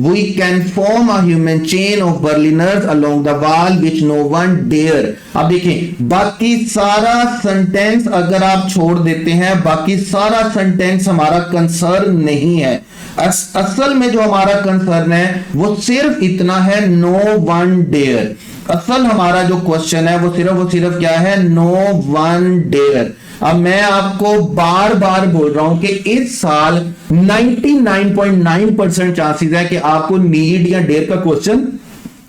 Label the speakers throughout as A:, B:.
A: We can form a human chain of Berliners along the wall which no one dare. अब देखें, बाकी सारा sentence अगर आप छोड़ देते हैं, बाकी सारा सेंटेंस हमारा कंसर्न नहीं है। असल में जो हमारा कंसर्न है वो सिर्फ इतना है, नो वन डेयर। असल हमारा जो क्वेश्चन है वो सिर्फ क्या है, नो वन डेयर। अब मैं आपको बार बार बोल रहा हूं कि इस साल 99.9% चांसेस है कि आपको नीड या डेयर का क्वेश्चन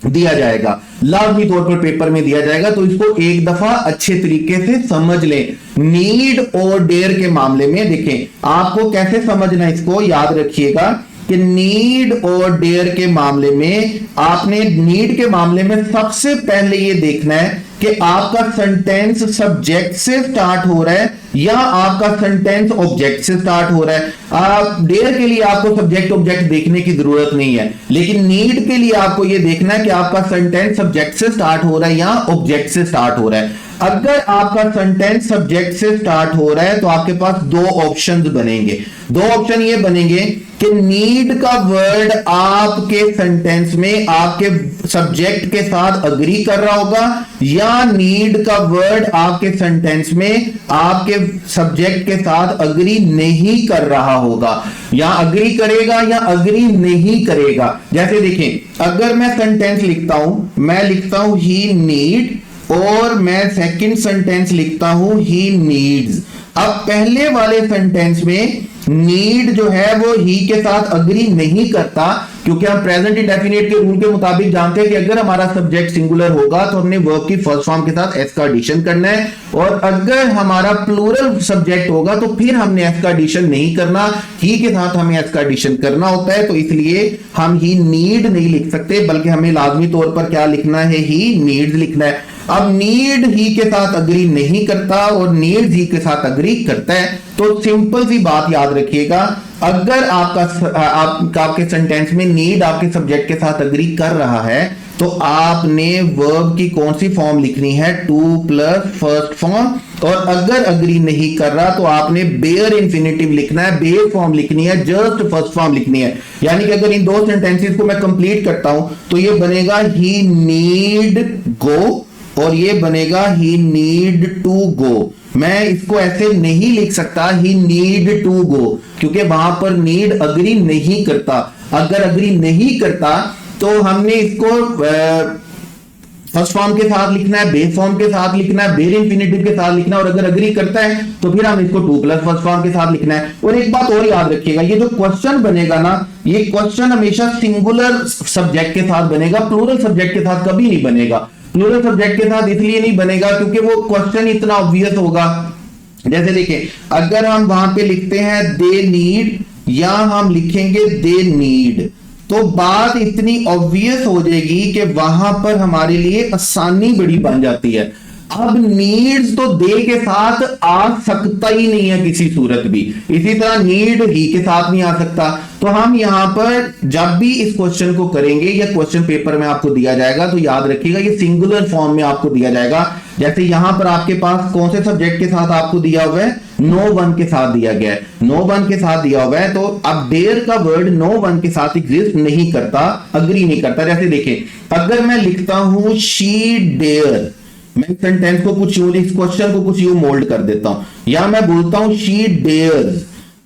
A: दिया जाएगा, लाजमी तौर पर पेपर में दिया जाएगा। तो इसको एक दफा अच्छे तरीके से समझ लें। नीड और डेयर के मामले में देखें, आपको कैसे समझना, इसको याद रखिएगा कि नीड और डेयर के मामले में आपने नीड के मामले में सबसे पहले ये देखना है कि आपका सेंटेंस सब्जेक्ट से स्टार्ट हो रहा है या आपका सेंटेंस ऑब्जेक्ट से स्टार्ट हो रहा है। आप डेयर के लिए आपको सब्जेक्ट ऑब्जेक्ट देखने की जरूरत नहीं है, लेकिन नीड के लिए आपको यह देखना है कि आपका सेंटेंस सब्जेक्ट से स्टार्ट हो रहा है या ऑब्जेक्ट से स्टार्ट हो रहा है। अगर आपका सेंटेंस सब्जेक्ट से स्टार्ट हो रहा है तो आपके पास दो ऑप्शंस बनेंगे। दो ऑप्शन ये बनेंगे कि नीड का वर्ड आपके सेंटेंस में आपके सब्जेक्ट के साथ अग्री कर रहा होगा, या नीड का वर्ड आपके सेंटेंस में आपके सब्जेक्ट के साथ अग्री नहीं कर रहा होगा, या अग्री करेगा या अग्री नहीं करेगा। जैसे देखें, अगर मैं सेंटेंस लिखता हूं, मैं लिखता हूं ही नीड, और मैं सेकंड सेंटेंस लिखता हूं ही नीड्स। अब पहले वाले सेंटेंस में नीड जो है वो ही के साथ अग्री नहीं करता, क्योंकि हम प्रेजेंट इंडेफिनिट के रूल के मुताबिक जानते हैं कि अगर हमारा सब्जेक्ट सिंगुलर होगा तो हमने वर्ब की फर्स्ट फॉर्म के साथ एस का एडिशन करना है, और अगर हमारा प्लूरल सब्जेक्ट होगा तो फिर हमने एस का एडिशन नहीं करना, ही के साथ हमें एस का एडिशन करना होता है। तो इसलिए हम ही नीड नहीं लिख सकते, बल्कि हमें लाजमी तौर पर क्या लिखना है, ही नीड्स लिखना है। अब नीड ही के साथ अग्री नहीं करता और नीड ही के साथ अग्री करता है। तो सिंपल सी बात याद रखिएगा, अगर आपके सेंटेंस में नीड आपके सब्जेक्ट के साथ अग्री कर रहा है तो आपने वर्ब की कौन सी फॉर्म लिखनी है, टू प्लस फर्स्ट फॉर्म, और अगर अग्री नहीं कर रहा तो आपने बेयर इंफिनिटिव लिखना है, बेयर फॉर्म लिखनी है, जस्ट फर्स्ट फॉर्म लिखनी है। यानी कि अगर इन दो सेंटेंसेस को मैं कंप्लीट करता हूं तो ये बनेगा ही नीड गो, और ये बनेगा ही नीड टू गो। मैं इसको ऐसे नहीं लिख सकता ही नीड टू गो, क्योंकि वहां पर नीड अग्री नहीं करता। अगर अग्री नहीं करता तो हमने इसको फर्स्ट फॉर्म के साथ लिखना है, बेस फॉर्म के साथ लिखना है, बेयर इंफिनिटिव के साथ लिखना है, और अगर अग्री करता है तो फिर हम इसको टू प्लस फर्स्ट फॉर्म के साथ लिखना है। और एक बात और याद रखिएगा, ये जो क्वेश्चन बनेगा ना, ये क्वेश्चन हमेशा सिंगुलर सब्जेक्ट के साथ बनेगा, प्लूरल सब्जेक्ट के साथ कभी नहीं बनेगा। प्लूरल सब्जेक्ट के साथ इसलिए नहीं बनेगा क्योंकि वो क्वेश्चन इतना ऑब्वियस होगा। जैसे देखिए, अगर हम वहां पे लिखते हैं दे नीड, या हम लिखेंगे दे नीड, तो बात इतनी ऑब्वियस हो जाएगी कि वहां पर हमारे लिए आसानी बड़ी बन जाती है। अब नीड्स तो दे के साथ आ सकता ही नहीं है किसी सूरत भी, इसी तरह नीड ही के साथ नहीं आ सकता। तो हम यहां पर जब भी इस क्वेश्चन को करेंगे या क्वेश्चन पेपर में आपको दिया जाएगा तो याद रखिएगा ये सिंगुलर फॉर्म में आपको दिया जाएगा। जैसे यहां पर आपके पास कौन से सब्जेक्ट के साथ आपको दिया हुआ है, नो वन के साथ दिया गया है, नो वन के साथ दिया हुआ है। तो अब डेयर का वर्ड नो वन के साथ एग्जिस्ट नहीं करता, अग्री नहीं करता। जैसे देखें, अगर मैं लिखता हूं शी डेयर, मैं सेंटेंस को कुछ यूं, इस क्वेश्चन को कुछ यूं मोल्ड कर देता हूं, या मैं बोलता हूं शी डेयर्स।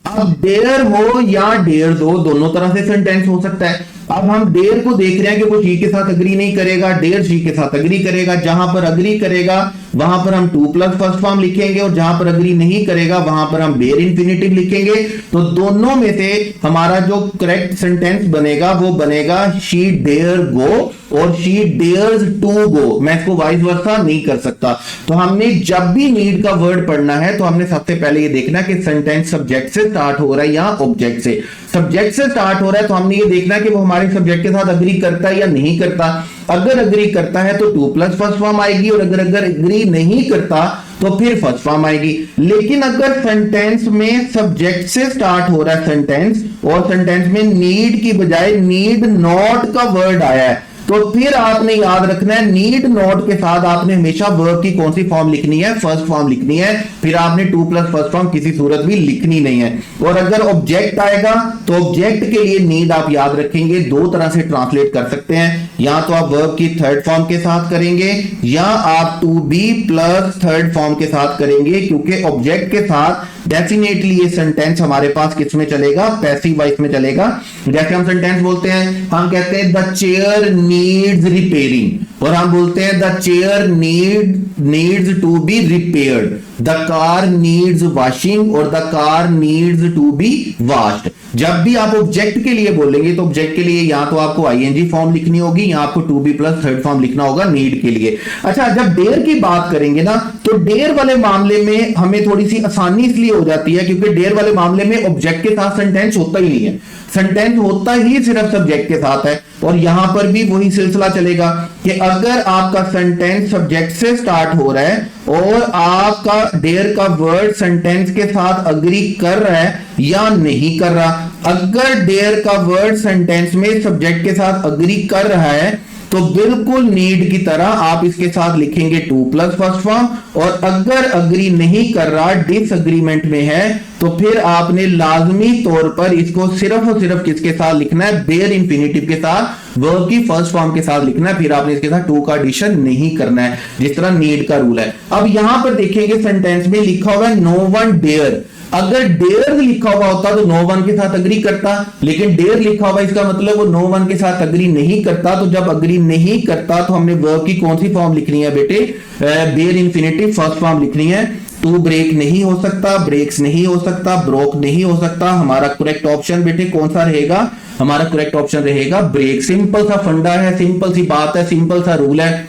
A: अब डेयर हो या डेयर्स हो, दोनों तरह से सेंटेंस हो सकता है। अब हम डेयर को देख रहे हैं कि वो शी के साथ अग्री नहीं करेगा, डेयर शी के साथ अग्री करेगा। जहां पर अग्री करेगा वहां पर हम टू प्लस फर्स्ट फॉर्म लिखेंगे, और जहां पर अग्री नहीं करेगा वहां पर हम बेयर इंफिनिटिव लिखेंगे। तो दोनों में से हमारा जो करेक्ट सेंटेंस बनेगा वो बनेगा शी डेयर गो और शी डेयर्स टू गो। मैं इसको वाइस वर्सा नहीं कर सकता। तो हमने जब भी नीड का वर्ड पढ़ना है तो हमने सबसे पहले ये देखना कि सेंटेंस सब्जेक्ट से स्टार्ट हो रहा है या ऑब्जेक्ट से। सब्जेक्ट से स्टार्ट हो रहा है तो हमने ये देखना कि वो हमारे सब्जेक्ट के साथ अग्री करता है या नहीं करता। अगर अग्री करता है तो टू प्लस फर्स्ट फॉर्म आएगी, और अगर अग्री नहीं करता तो फिर फर्स्ट फॉर्म आएगी। लेकिन अगर सेंटेंस में सब्जेक्ट से स्टार्ट हो रहा है सेंटेंस, और सेंटेंस में नीड की बजाय नीड नॉट का वर्ड आया है, तो फिर आपने याद रखना है नीड नॉट के साथ आपने हमेशा वर्ब की कौन सी फॉर्म लिखनी है, फर्स्ट फॉर्म लिखनी है, फिर आपने टू प्लस फर्स्ट फॉर्म किसी सूरत भी लिखनी नहीं है। और अगर ऑब्जेक्ट आएगा तो ऑब्जेक्ट के लिए नीड आप याद रखेंगे दो तरह से ट्रांसलेट कर सकते हैं, या तो आप वर्ब की थर्ड फॉर्म के साथ करेंगे या आप to be plus third form के साथ करेंगे, क्योंकि ऑब्जेक्ट के साथ डेफिनेटली ये सेंटेंस हमारे पास किस में चलेगा, पैसिव वॉइस में चलेगा। जैसे हम सेंटेंस बोलते हैं, हम कहते हैं द चेयर नीड्स रिपेयरिंग, और हम बोलते हैं the chair needs to be repaired, the car needs washing और the car needs to be washed. जब भी आप ऑब्जेक्ट के लिए बोलेंगे तो ऑब्जेक्ट के लिए या तो आपको आईएनजी फॉर्म लिखनी होगी या आपको to be plus third form लिखना होगा नीड के लिए। अच्छा, जब डेयर की बात करेंगे ना तो डेयर वाले मामले में हमें थोड़ी सी आसानी इसलिए हो जाती है क्योंकि डेयर वाले मामले में ऑब्जेक्ट के साथ सेंटेंस होता ही नहीं है, सेंटेंस होता ही सिर्फ सब्जेक्ट के साथ है। और यहां पर भी वही सिलसिला चलेगा कि अगर आपका सेंटेंस सब्जेक्ट से स्टार्ट हो रहा है और आपका डेयर का वर्ड सेंटेंस के साथ अग्री कर रहा है या नहीं कर रहा, अगर डेयर का वर्ड सेंटेंस में सब्जेक्ट के साथ अग्री कर रहा है तो बिल्कुल नीड की तरह आप इसके साथ लिखेंगे टू प्लस फर्स्ट फॉर्म, और अगर अग्री नहीं कर रहा, डिसएग्रीमेंट में है, तो फिर आपने लाजमी तौर पर इसको सिर्फ और सिर्फ किसके साथ लिखना है, बेयर इंफिनिटिव के साथ, वर्ब की फर्स्ट फॉर्म के साथ लिखना है। फिर आपने इसके साथ टू का एडिशन नहीं करना है, जिस तरह नीड का रूल है। अब यहां पर देखेंगे सेंटेंस में लिखा हुआ है नो वन डेयर, अगर डेयर लिखा हुआ होता तो नो वन के साथ अग्री करता, लेकिन डेयर लिखा हुआ इसका मतलब वो नो वन के साथ अग्री नहीं करता। तो जब अग्री नहीं करता तो हमने वर्ब की कौन सी फॉर्म लिखनी है बेटे, बेयर इंफिनिटिव फर्स्ट फॉर्म लिखनी है। टू ब्रेक नहीं हो सकता, ब्रेक्स नहीं हो सकता, ब्रोक नहीं हो सकता। हमारा करेक्ट ऑप्शन बेटे कौन सा रहेगा, हमारा करेक्ट ऑप्शन रहेगा ब्रेक। सिंपल सा फंडा है, सिंपल सी बात है, सिंपल सा रूल है।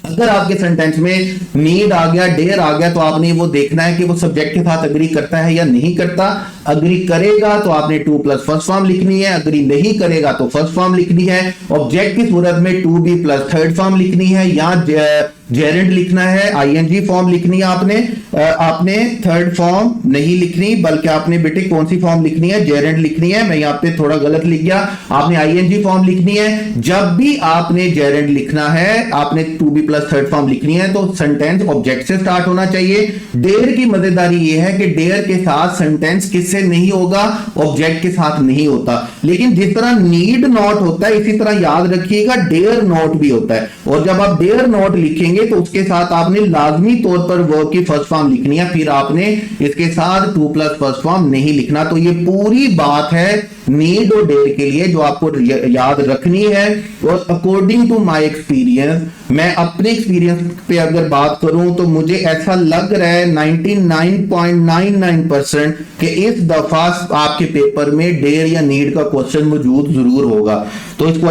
A: अगर आपके सेंटेंस में नीड आ गया, डेयर आ गया, तो आपने वो देखना है कि वो सब्जेक्ट के साथ अग्री करता है या नहीं करता। अग्री करेगा तो आपने टू प्लस फर्स्ट फॉर्म लिखनी है, अग्री नहीं करेगा तो फर्स्ट फॉर्म लिखनी है। ऑब्जेक्ट की सूरत में to be plus third form लिखनी है या जेरेंट लिखना है, आईएनजी फॉर्म लिखनी है। आपने थर्ड फॉर्म नहीं लिखनी, बल्कि आपने बेटे कौन सी फॉर्म लिखनी है, जेरेंट लिखनी है। मैं यहाँ पे थोड़ा गलत लिख गया, आपने आईएनजी फॉर्म लिखनी है। जब भी आपने जेरेंट लिखना है, आपने to be plus third form लिखनी है, तो सेंटेंस ऑब्जेक्ट से स्टार्ट होना चाहिए। डेयर की मजेदारी यह है कि डेयर के साथ सेंटेंस किससे नहीं होगा, ऑब्जेक्ट के साथ नहीं होता। लेकिन जिस तरह नीड नॉट होता है, इसी तरह याद रखिएगा डेयर नॉट भी होता है। और जब आप डेयर नॉट लिखेंगे तो उसके साथ आपने लाजमी तौर पर वर्ब की फर्स्ट फॉर्म लिखनी है, फिर आपने इसके साथ टू प्लस फर्स्ट फॉर्म नहीं लिखना। तो ये पूरी बात है नीड और डेयर के लिए जो आपको याद रखनी है। और अकॉर्डिंग टू माय एक्सपीरियंस, मैं अपने एक्सपीरियंस पे अगर बात करूं तो मुझे ऐसा लग रहा है 99.99% कि इस दफा आपके पेपर में डेयर या नीड का क्वेश्चन मौजूद जरूर होगा। तो इसको